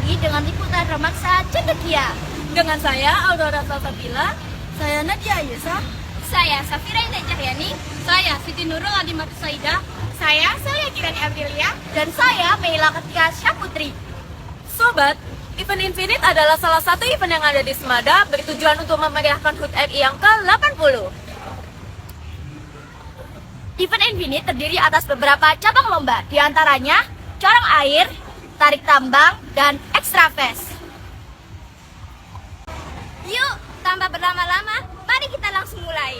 lagi dengan liputan Romaksa Cendekia. Dengan saya Aurora Salsabila, saya Nadia Ayesa, saya Safira Indah Cahyani, saya Siti Nurul Adimatu Saida, saya Surya Kirani Aprilia, dan saya Meila Ketika Syaputri. Sobat, Event Infinite adalah salah satu event yang ada di Semada bertujuan untuk memeriahkan HUT RI yang ke-80. Event Infinite terdiri atas beberapa cabang lomba, diantaranya corong air, tarik tambang, dan extra fest. Yuk, tanpa berlama-lama, mari kita langsung mulai.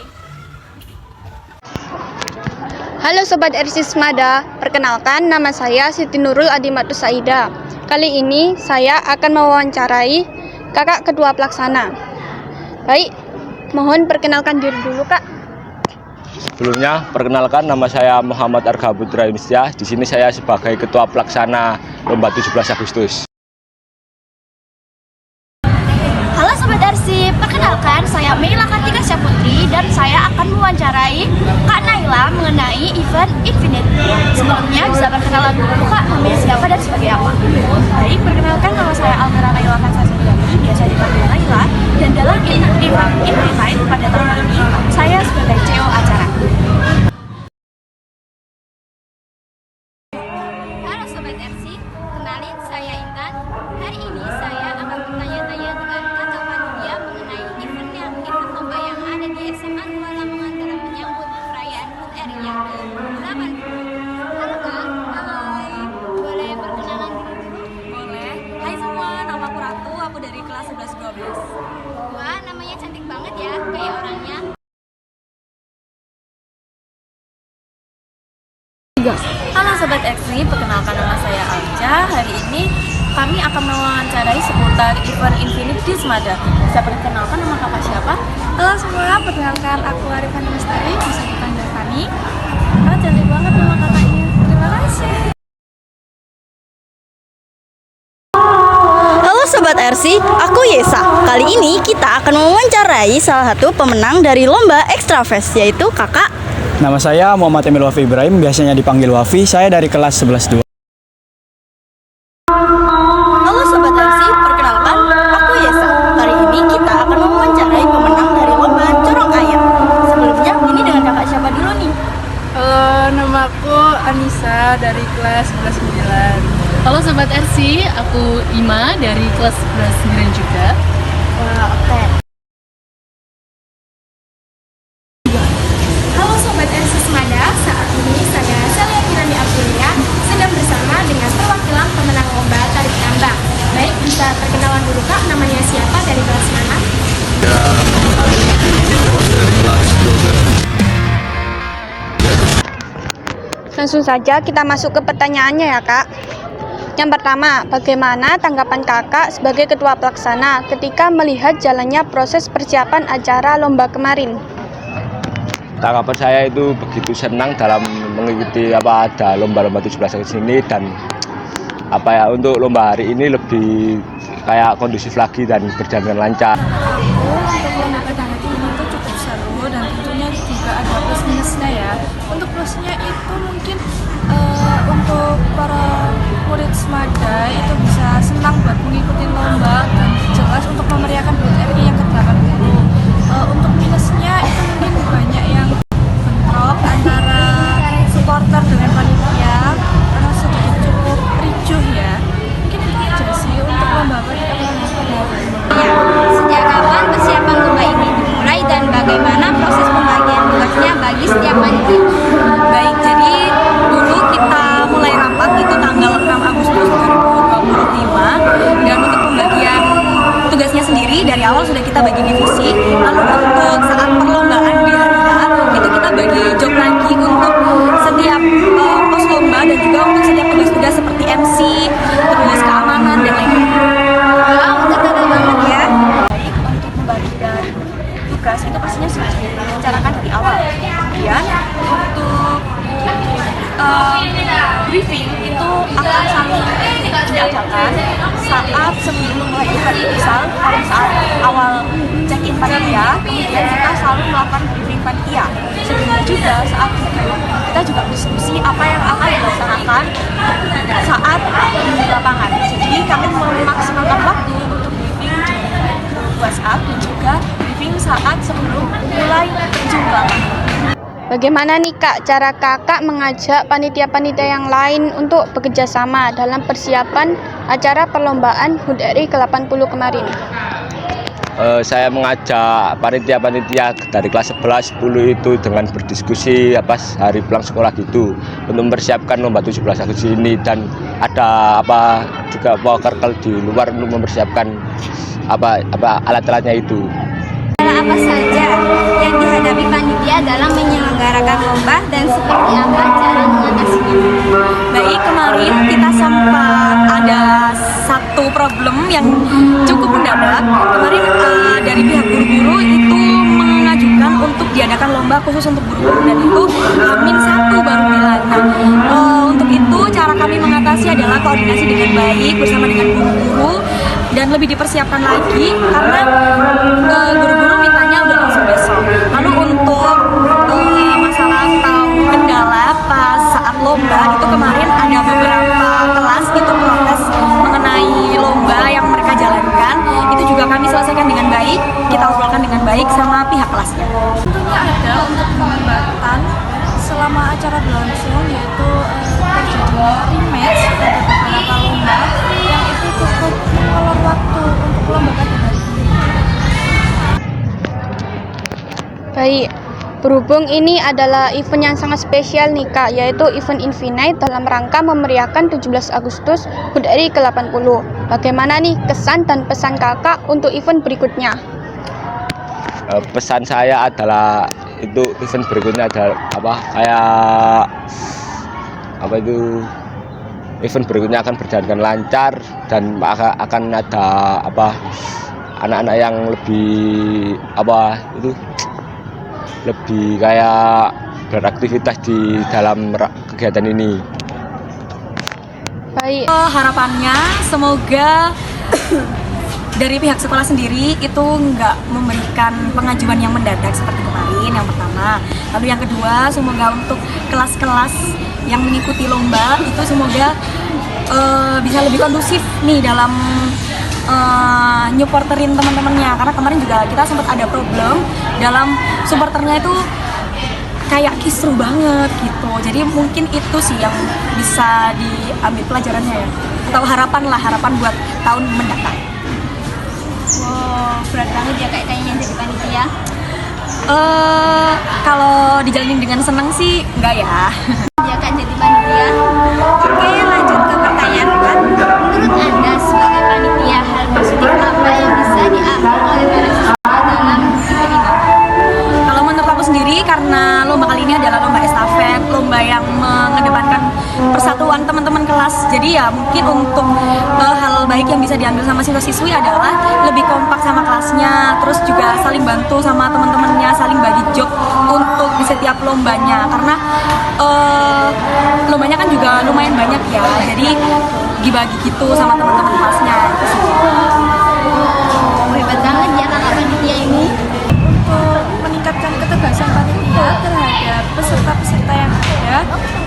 Halo Sobat RC Semada, perkenalkan nama saya Siti Nurul Adimatu Saida. Kali ini saya akan mewawancarai kakak ketua pelaksana. Baik, mohon perkenalkan diri dulu Kak. Sebelumnya, perkenalkan nama saya Muhammad Arga Putra Indonesia. Di sini saya sebagai ketua pelaksana lomba 17 Agustus. Halo Sobat RC, perkenalkan saya Meila Ketika Syaputri dan saya akan mewawancarai Kak Naila mengenai Event Infinite. Sebelumnya bisa perkenalan dulu Kak, namanya siapa dan sebagai apa? Baik, perkenalkan nama saya Almira Naila Kansasindani, biasa dipanggil Naila, dan dalam Event Infinite pada tahun ini saya sebagai CEO acara. Halo Sobat RC, kenalin saya Intan. Hari ini saya akan bertanya-tanya dengan Kakak Panitia mengenai event lomba yang ada di SMA 2 Lamongan dalam menyambut perayaan HUT RI yang ke-80. Halo Kak, hai. Boleh perkenalan diri dulu? Boleh. Hai semua, nama aku Ratu, aku dari kelas 11-12. Wah, namanya cantik banget ya, kayak orangnya. Halo Sobat RC, perkenalkan nama saya Alca. Hari ini kami akan mewawancarai seputar Event Infinite di Semada. Bisa perkenalkan nama kakak siapa? Halo semua, perkenalkan aku Arifan Mestari, bisa dipanggil Fani. Cantik banget nama kakaknya. Terima kasih. Halo Sobat RC, aku Yesa. Kali ini kita akan mewawancarai salah satu pemenang dari lomba Extra Fest, yaitu kakak. Nama saya Muhammad Emil Wafi Ibrahim, biasanya dipanggil Wafi. Saya dari kelas 11-2. Halo Sobat RC, perkenalkan aku Yesa. Kali ini kita akan mewawancarai pemenang dari lomba corong air. Sebelumnya, ini dengan kakak siapa dulu nih? Halo, nama aku Anissa dari kelas 11-9. Halo Sobat RC, aku Ima dari kelas 11-9 juga. Wah, oke. Halo Sobat RC Semada, saat ini saya Surya Kirani Aprilia sedang bersama dengan perwakilan pemenang lomba tarik tambang. Baik, bisa perkenalan dulu Kak, namanya siapa, dari kelas mana? Langsung saja kita masuk ke pertanyaannya ya Kak. Yang pertama, bagaimana tanggapan kakak sebagai ketua pelaksana ketika melihat jalannya proses persiapan acara lomba kemarin? Tanggapan saya itu begitu senang dalam mengikuti ada lomba-lomba 17 Agustus ini, dan untuk lomba hari ini lebih kayak kondusif lagi dan berjalan dengan lancar. Untuk lomba pertama ini itu cukup seru dan tentunya juga ada plus minusnya ya. Untuk plusnya itu mungkin untuk para murid Semada itu bisa senang buat mengikuti lomba dan jelas untuk memeriahkan HUT RI yang ke-80. Untuk minusnya itu mungkin banyak yang bentrok antara supporter dengan panitia karena sedikit cukup ricuh ya. Mungkin itu aja sih untuk lomba Ya, sejak kapan persiapan lomba ini dimulai dan bagaimana proses pembagian tugasnya bagi setiap panitia? Baik, jadi dulu kita mulai rapat itu tanggal 6 Agustus 2025, dan untuk pembagian tugasnya sendiri dari awal sudah kita bagi divisi. Lalu untuk saat perlombaan di hari H itu kita bagi job lagi untuk setiap pos lomba dan juga untuk setiap tugas-tugas seperti MC, terus keamanan dan lain-lain. Wow, terkenal banget ya. Baik, untuk membagi dan tugas itu pastinya sudah direncanakan dari awal. Kemudian untuk briefing itu akan saling diadakan saat sebelum memulai event. Misal kalau saat awal check-in panitia, kemudian kita selalu melakukan briefing panitia. Sebelumnya juga saat kita juga diskusi apa yang akan dilaksanakan saat di lapangan. Jadi kami memaksimalkan waktu untuk briefing WhatsApp dan juga briefing saat sebelum mulai terjun ke lapangan. Bagaimana nih Kak cara Kakak mengajak panitia-panitia yang lain untuk bekerja sama dalam persiapan acara perlombaan HUT RI ke-80 kemarin? Saya mengajak panitia-panitia dari kelas 11, 10 itu dengan berdiskusi hari pulang sekolah gitu untuk mempersiapkan lomba 17 Agustus ini, dan ada juga worker di luar untuk mempersiapkan alat-alatnya itu. Apa saja yang dihadapi panitia dalam menyelenggarakan lomba dan seperti apa cara mengatasinya? Baik, kemarin kita sempat ada satu problem yang cukup mendadak. Kemarin dari pihak guru-guru itu mengajukan untuk diadakan lomba khusus untuk guru-guru, dan itu H-1 baru bilang. Untuk itu cara kami mengatasi adalah koordinasi dengan baik bersama dengan guru-guru dan lebih dipersiapkan lagi karena guru-guru mintanya udah langsung besok. Lalu untuk masalah atau kendala pas saat lomba itu kemarin ada beberapa kelas itu protes mengenai lomba yang mereka jalankan, itu juga kami selesaikan dengan baik, kita obrolkan dengan baik sama pihak kelasnya. Tentunya ada untuk pengobatan selama acara berlangsung, yaitu terjadinya rematch pada beberapa lomba yang itu cukup mengulur waktu untuk lomba pada hari ini. Baik, berhubung ini adalah event yang sangat spesial nih Kak, yaitu event Infinite dalam rangka memeriahkan 17 Agustus HUT RI ke-80. Bagaimana nih kesan dan pesan Kakak untuk event berikutnya? Pesan saya adalah itu event berikutnya adalah event berikutnya akan berjalan dengan lancar dan akan ada anak-anak yang lebih kayak beraktivitas di dalam kegiatan ini. Baik. Harapannya semoga dari pihak sekolah sendiri itu nggak memberikan pengajuan yang mendadak seperti kemarin, yang pertama. Lalu yang kedua, semoga untuk kelas-kelas yang mengikuti lomba itu semoga bisa lebih kondusif nih dalam nyupporterin teman-temannya, karena kemarin juga kita sempat ada problem dalam supporternya itu kayak kisruh banget gitu. Jadi mungkin itu sih yang bisa diambil pelajarannya ya, atau harapan buat tahun mendatang. Wow, berat banget ya kayaknya jadi panitia. Kalau dijalanin dengan senang sih enggak ya. Dia kan jadi panitia. Oke, lanjut ke pertanyaan kan. Menurut Anda sebagai panitia, hal positif apa yang bisa diambil oleh para siswa dalam event ini? Kalau menurut aku sendiri, karena lomba kali ini adalah lomba estafet, lomba yang mengedepankan persatuan teman-teman kelas. Jadi ya mungkin untuk hal baik yang bisa diambil sama siswa-siswi adalah lebih kompak sama kelasnya, terus juga saling bantu sama teman-temannya, saling bagi job untuk di setiap lombanya. Karena lombanya kan juga lumayan banyak ya, jadi dibagi gitu sama teman-teman kelasnya. Hebat banget ya kakak panitia ini. Untuk meningkatkan ketegasan panitia terhadap peserta-peserta yang ada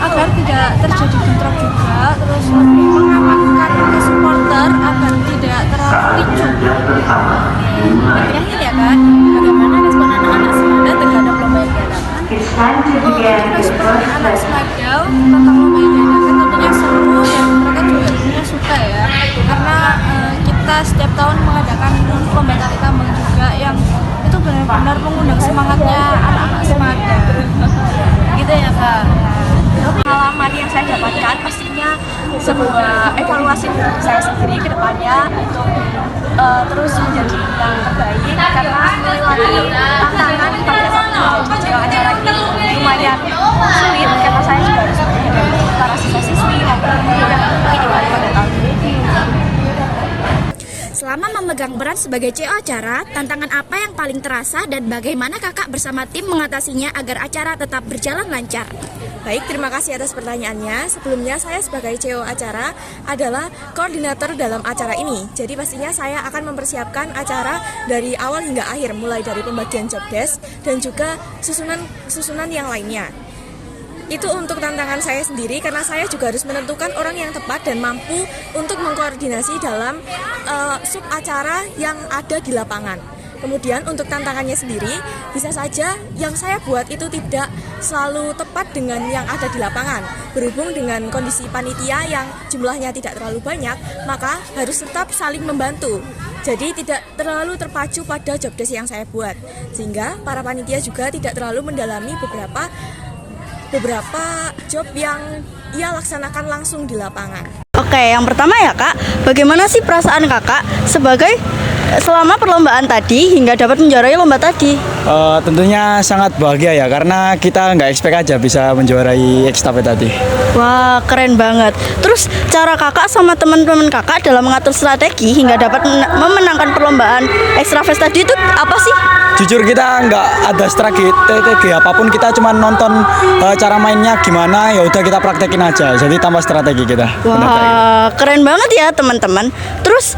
agar tidak terjadi bentrok juga, terus lebih mengamankan ke supporter agar tidak terlalu ricuh. Terakhir ya kan, bagaimana respon anak-anak Semada terhadap lomba yang diadakan? Seperti anak Semada tentang lomba yang diadakan tentunya seru dan mereka juga tentunya suka ya, karena kita setiap tahun mengadakan lomba tari tambang juga yang itu benar-benar mengundang semangatnya anak-anak Semada. Gitu ya Kak. Pengalaman yang saya dapatkan pastinya sebuah evaluasi untuk saya sendiri ke depannya untuk terus menjadi yang terbaik, karena tantangan pada saat menjadi acara ini lumayan sulit karena saya juga harus menghadapi para siswa-siswi maupun guru yang mungkin pada tahun ini. Selama memegang peran sebagai CEO acara, tantangan apa yang paling terasa dan bagaimana kakak bersama tim mengatasinya agar acara tetap berjalan lancar? Baik, terima kasih atas pertanyaannya. Sebelumnya saya sebagai CEO acara adalah koordinator dalam acara ini. Jadi pastinya saya akan mempersiapkan acara dari awal hingga akhir, mulai dari pembagian job desk dan juga susunan yang lainnya. Itu untuk tantangan saya sendiri karena saya juga harus menentukan orang yang tepat dan mampu untuk mengkoordinasi dalam sub acara yang ada di lapangan. Kemudian untuk tantangannya sendiri, bisa saja yang saya buat itu tidak selalu tepat dengan yang ada di lapangan. Berhubung dengan kondisi panitia yang jumlahnya tidak terlalu banyak, maka harus tetap saling membantu. Jadi tidak terlalu terpacu pada job desk yang saya buat. Sehingga para panitia juga tidak terlalu mendalami beberapa job yang ia laksanakan langsung di lapangan. Oke, yang pertama ya Kak, bagaimana sih perasaan Kakak selama perlombaan tadi hingga dapat menjuarai lomba tadi? Tentunya sangat bahagia ya, karena kita nggak expect aja bisa menjuarai estafet tadi. Wah, keren banget. Terus cara Kakak sama teman-teman Kakak dalam mengatur strategi hingga dapat memenangkan perlombaan Extrafest tadi itu apa sih? Jujur kita nggak ada strategi apapun, kita cuma nonton cara mainnya gimana, ya udah kita praktekin aja. Jadi tambah strategi kita. Wah, keren banget ya teman-teman. Terus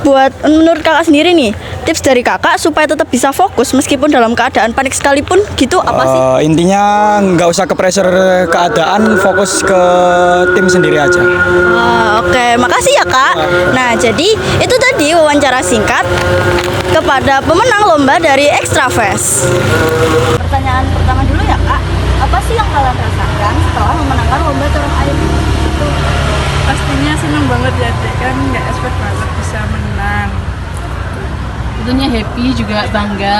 buat menurut Kakak sendiri nih, tips dari Kakak supaya tetap bisa fokus meskipun dalam keadaan panik sekalipun gitu apa sih? Intinya nggak usah ke pressure keadaan, fokus ke tim sendiri aja. Oke, makasih ya Kak. Nah, jadi itu tadi wawancara singkat kepada pemenang lomba dari Extrafest. Pertanyaan pertama dulu ya Kak, apa sih yang kalian rasakan setelah memenangkan lomba corong air? Pastinya senang banget ya, Dek, kan nggak expect banget bisa menang. Tentunya happy juga bangga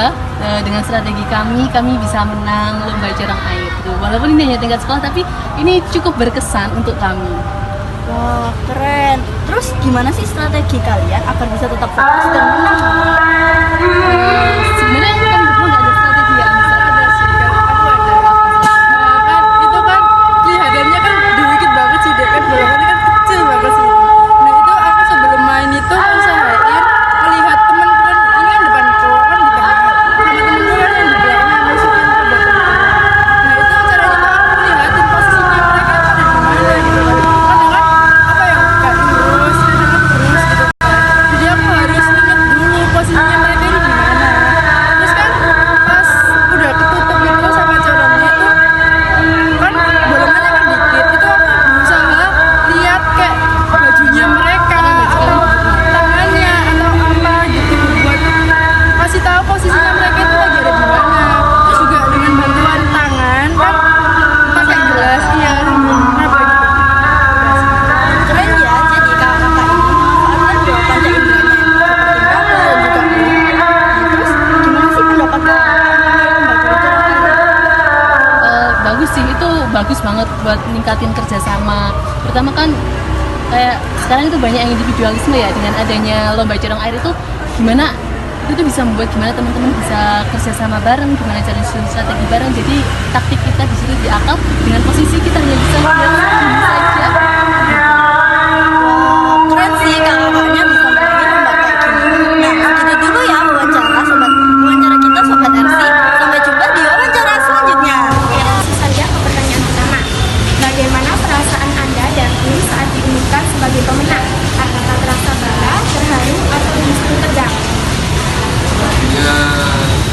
dengan strategi kami bisa menang lomba corong air. Walaupun ini hanya tingkat sekolah, tapi ini cukup berkesan untuk kami. Wah, keren. Terus gimana sih strategi kalian agar bisa tetap fokus dan menang? Sebenarnya kan nggak ada strategi yang bisa ada sih. Kalau aku ada Kan itu kan kelihatannya kan dikit banget sih, Dek, kan bolongannya kan kecil banget sih. Nah itu aku sebelum main itu usahain melihat temen-temen, ini kan depan cowok kan di tengah, sama temen-temen kan yang di belakangnya masukin ke botol itu. Nah itu caranya tuh aku lihatin posisinya mereka ada di mana gitu kan. Kadang kan apa yang gak terus, kadang terus gitu. Jadi aku harus ingat dulu posisinya mereka ini di mana. Terus kan pas udah ketutup gitu sama corongnya itu kan bolongannya kan dikit, itu aku berusaha lihat kayak bajunya mereka atau tangannya atau apa gitu buat kasih tahu posisinya mereka itu lagi ada di mana. Terus juga dengan bantuan tangan kan pakai gelas ya apa gitu. Keren ya, jadi kakak ini memanfaatkan dua panca inderanya seperti mata dan juga kulit. Terus gimana sih pendapat kakak mengenai lembaga corong air? bagus sih, itu bagus banget buat ningkatin kerjasama. Pertama kan kayak sekarang itu banyak yang individualisme ya, dengan adanya lomba corong air itu gimana itu tuh bisa membuat gimana teman-teman bisa kerjasama bareng, gimana cara susun strategi bareng. Jadi taktik kita di situ diakal dengan posisi kita hanya bisa melihat saja. Keren sih kakak-kakaknya bisa mainin lomba kayak gini. Nah, gitu dulu ya wawancara kita Sobat RC. Sampai jumpa di wawancara selanjutnya. Langsung saja ke pertanyaan pertama. Bagaimana perasaan Anda dan tim saat diumumkan sebagai pemenang? Apakah terasa bangga, terharu, atau justru tegang? Pastinya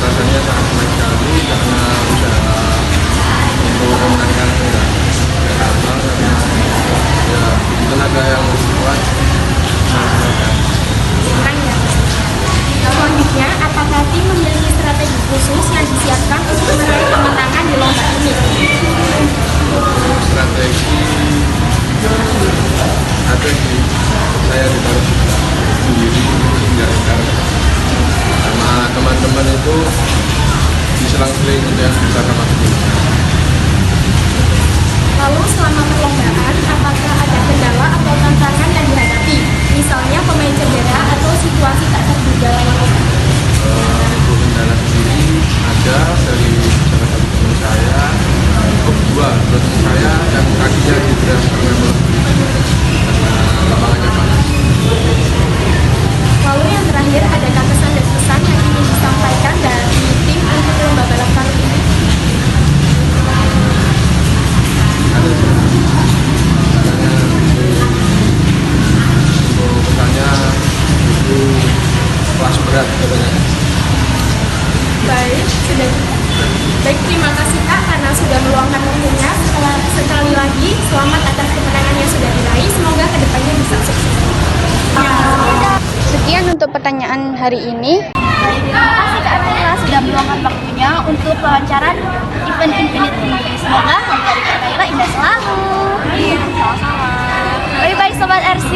rasanya sangat senang sekali karena usaha untuk memenangkan udah gampang, karena ya tenaga yang kuat Senang ya? Selanjutnya, apakah tim memiliki strategi khusus yang disiapkan untuk meraih kemenangan di lomba ini? strategi ada di saya ditaruh sendiri menjalankan sama teman-teman itu diselang-seling dan bisa sama tim. Lalu selama perlombaan, apakah ada kendala atau tantangan yang dihadapi? Misalnya pemain cedera atau situasi tak terduga lawan obat. Untuk kendala sendiri ada dari salah satu teman saya, dua teman saya yang kakinya cedera karena lapangannya panas. Lalu yang terakhir, adakah pesan dan pesan yang ingin disampaikan dari tim untuk lomba balap karung ini? Ada Sekian untuk pertanyaan hari ini. Terima kasih Kak Naila sudah meluangkan waktunya untuk wawancara event Infinite ini. Semoga hari Kak Naila indah selalu. Sama-sama. Bye-bye Sobat RC.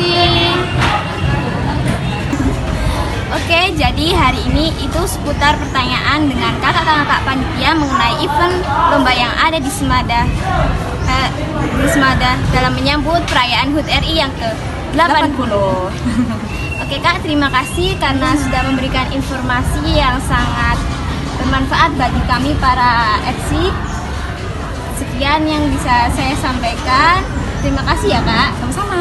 Oke, jadi hari ini itu seputar pertanyaan dengan kakak-kakak panitia mengenai event lomba yang ada di Semada dalam menyambut perayaan HUT RI yang ke-80. Oke Kak, terima kasih karena sudah memberikan informasi yang sangat bermanfaat bagi kami para FC. Sekian yang bisa saya sampaikan. Terima kasih ya Kak. Sama-sama.